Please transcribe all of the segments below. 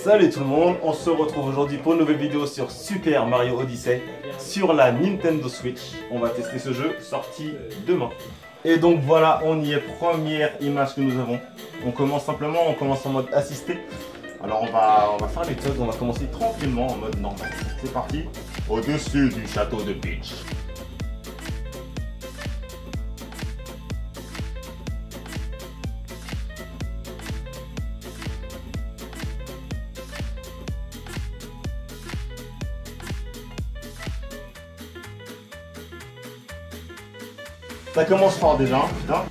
Salut tout le monde, on se retrouve aujourd'hui pour une nouvelle vidéo sur Super Mario Odyssey sur la Nintendo Switch. On va tester ce jeu, sorti demain. Et donc voilà, on y est, première image que nous avons. On commence en mode assisté. Alors on va faire les choses, on va commencer tranquillement en mode normal. C'est parti, au-dessus du château de Peach. Ça commence fort déjà, hein, putain.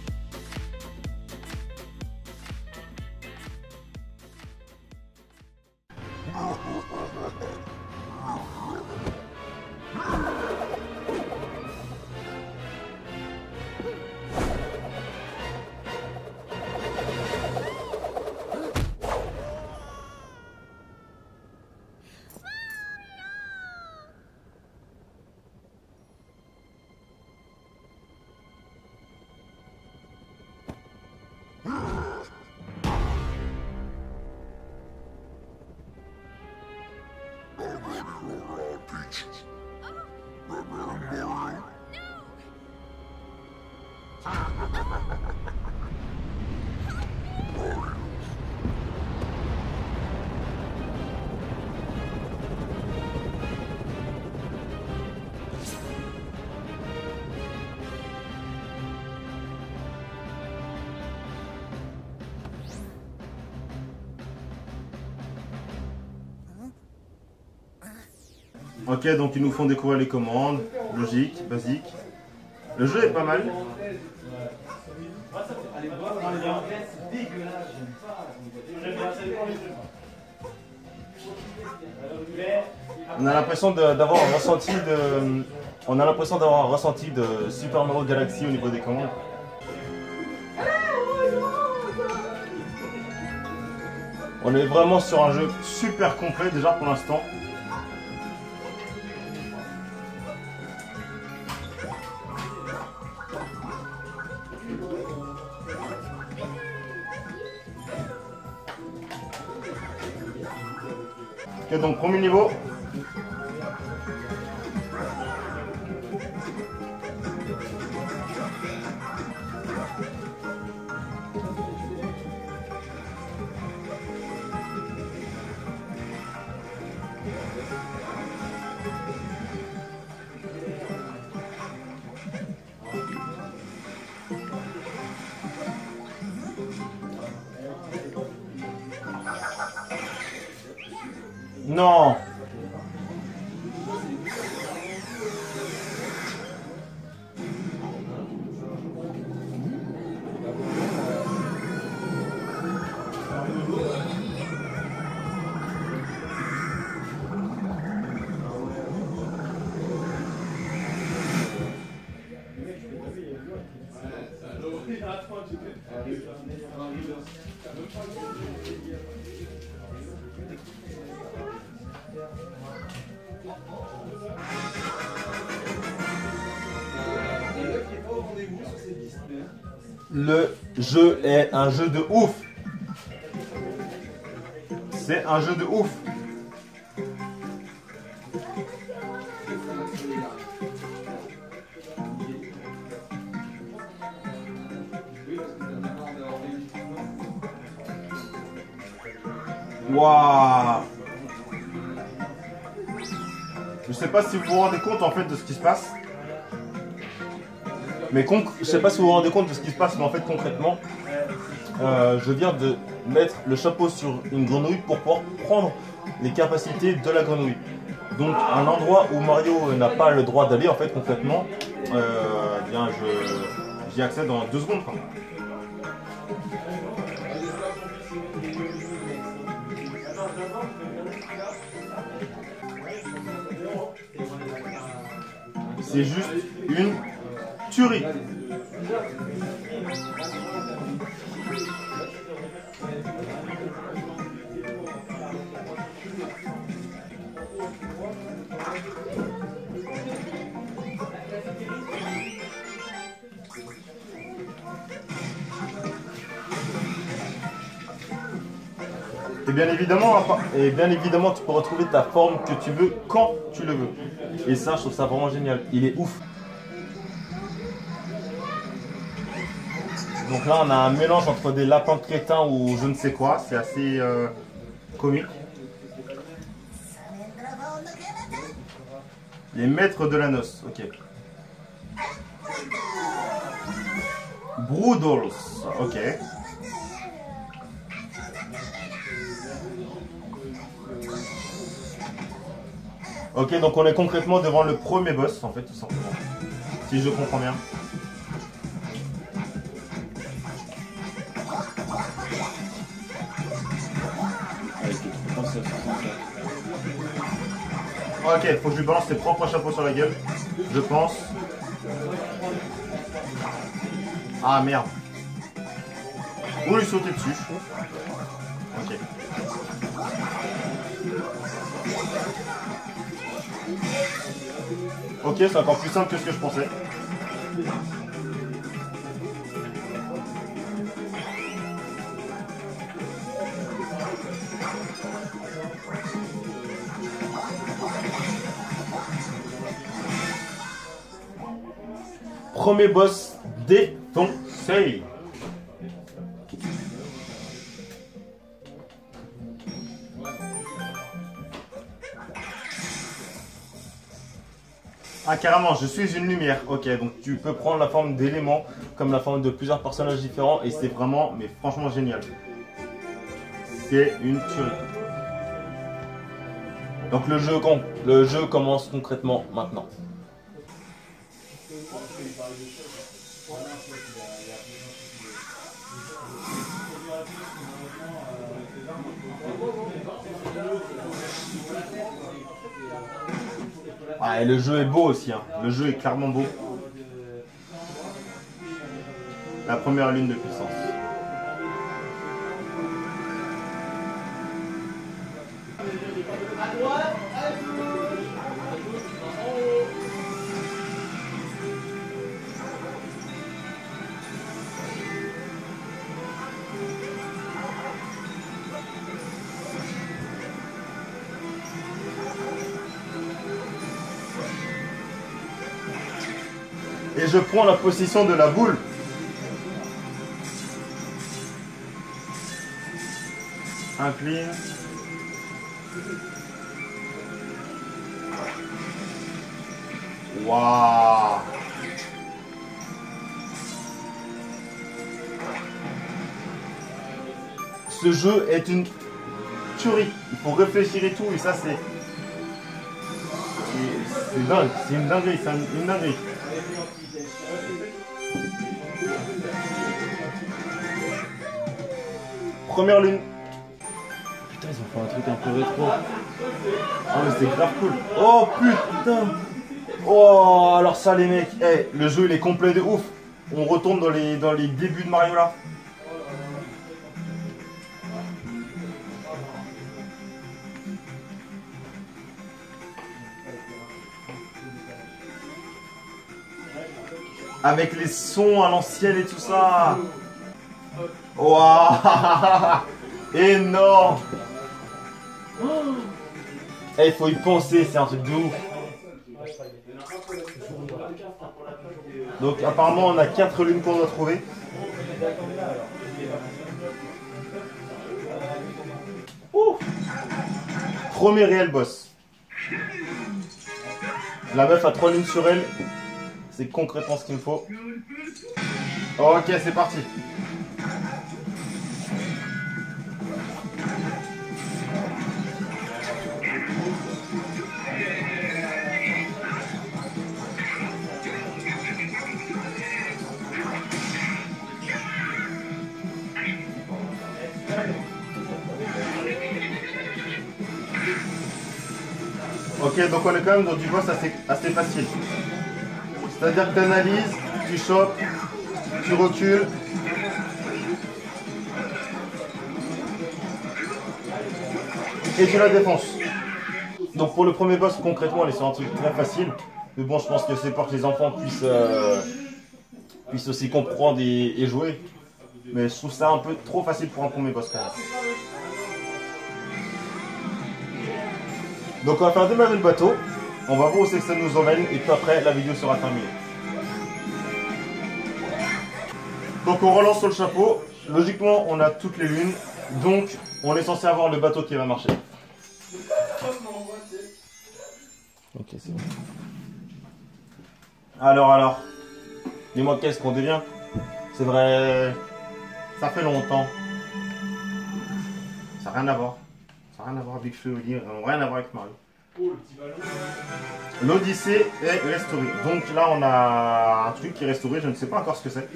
Ok, donc ils nous font découvrir les commandes, logique, basique. Le jeu est pas mal. On a l'impression d'avoir un ressenti de Super Mario Galaxy au niveau des commandes. On est vraiment sur un jeu super complet déjà pour l'instant. Ok, donc premier niveau. Non. Le jeu est un jeu de ouf. C'est un jeu de ouf. Waouh. Je sais pas si vous vous rendez compte en fait de ce qui se passe. Mais je sais pas si vous vous rendez compte de ce qui se passe, mais en fait concrètement, je viens de mettre le chapeau sur une grenouille pour pouvoir prendre les capacités de la grenouille. Donc un endroit où Mario n'a pas le droit d'aller en fait concrètement, bien j'y accède en 2 secondes. Quoi. C'est juste une tuerie. Et bien évidemment, tu peux retrouver ta forme que tu veux quand tu le veux. Et ça, je trouve ça vraiment génial. Il est ouf. Donc là, on a un mélange entre des lapins crétins ou je ne sais quoi. C'est assez comique. Les maîtres de la noce, ok. Broodals, ok. Ok, donc on est concrètement devant le premier boss, en fait, tout simplement. Si je comprends bien. Ok, faut que je lui balance ses propres chapeaux sur la gueule. Je pense. Ah merde. Ou lui sauter dessus. Ok. Ok, c'est encore plus simple que ce que je pensais. Premier boss défoncé. Ah carrément, je suis une lumière. Ok, donc tu peux prendre la forme d'éléments comme la forme de plusieurs personnages différents et c'est vraiment, mais franchement génial. C'est une tuerie. Donc le jeu commence concrètement maintenant. Ah, et le jeu est beau aussi, hein. Le jeu est clairement beau. La première lune de puissance. Et je prends la position de la boule. Incline. Waouh. Ce jeu est une tuerie. Il faut réfléchir et tout. Et ça, c'est dingue. C'est une dinguerie. C'est une dinguerie. Première lune. Putain, ils ont fait un truc un peu rétro. Ah, mais c'est grave cool. Oh putain. Oh, alors ça, les mecs. Hey, le jeu, il est complet de ouf. On retourne dans les débuts de Mario là. Avec les sons à l'ancienne et tout ça. Waouh. Énorme. Il faut y penser, c'est un truc de ouf. Donc apparemment on a 4 lunes qu'on doit trouver. Ouh. Premier réel boss. La meuf a 3 lunes sur elle. C'est concrètement ce qu'il me faut. Ok, c'est parti. Ok, donc on est quand même dans du boss assez facile. C'est-à-dire que tu analyses, tu chopes, tu recules. Et tu la défonces. Donc pour le premier boss, concrètement, on est sur un truc très facile. Mais bon, je pense que c'est pour que les enfants puissent aussi comprendre et jouer. Mais je trouve ça un peu trop facile pour un premier boss quand même. Donc on va faire démarrer le bateau. On va voir où c'est que ça nous emmène et puis après la vidéo sera terminée. Donc on relance sur le chapeau. Logiquement on a toutes les lunes. Donc on est censé avoir le bateau qui va marcher. Ok, c'est bon. Alors. Dis-moi qu'est-ce qu'on devient? C'est vrai. Ça fait longtemps. Ça n'a rien à voir. Ça n'a rien à voir avec Feu, rien à voir avec Mario. L'Odyssée est restaurée. Donc là on a un truc qui est restauré, je ne sais pas encore ce que c'est.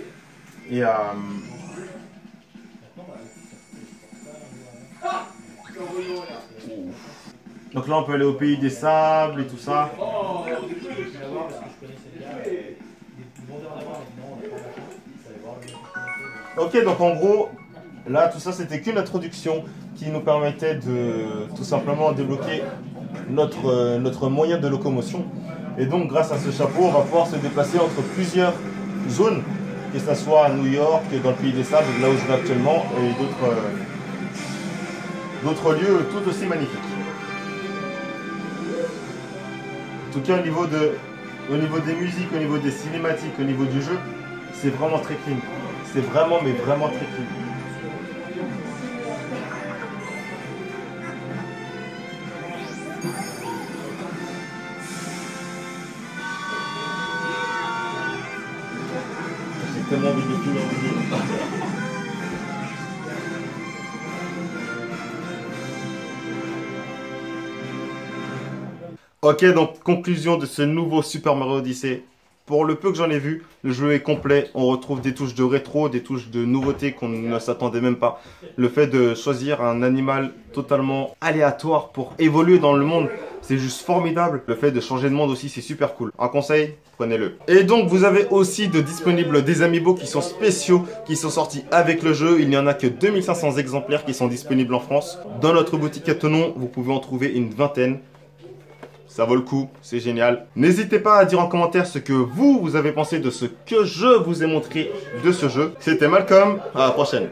Et donc là on peut aller au pays des sables et tout ça. Ok, donc en gros, là tout ça c'était qu'une introduction qui nous permettait de tout simplement débloquer notre moyen de locomotion. Et donc grâce à ce chapeau, on va pouvoir se déplacer entre plusieurs zones, que ce soit à New York, dans le pays des sables, là où je vais actuellement, et d'autres lieux tout aussi magnifiques. En tout cas au niveau des musiques, au niveau des cinématiques, au niveau du jeu, c'est vraiment très clean. C'est vraiment, mais vraiment très clean. J'ai tellement envie de finir le vidéo. Ok, donc conclusion de ce nouveau Super Mario Odyssey. Pour le peu que j'en ai vu, le jeu est complet. On retrouve des touches de rétro, des touches de nouveautés qu'on ne s'attendait même pas. Le fait de choisir un animal totalement aléatoire pour évoluer dans le monde, c'est juste formidable. Le fait de changer de monde aussi, c'est super cool. Un conseil, prenez-le. Et donc, vous avez aussi disponibles des amiibo qui sont spéciaux, qui sont sortis avec le jeu. Il n'y en a que 2500 exemplaires qui sont disponibles en France. Dans notre boutique à Thonon, vous pouvez en trouver une vingtaine. Ça vaut le coup, c'est génial. N'hésitez pas à dire en commentaire ce que vous avez pensé de ce que je vous ai montré de ce jeu. C'était Malcolm, à la prochaine.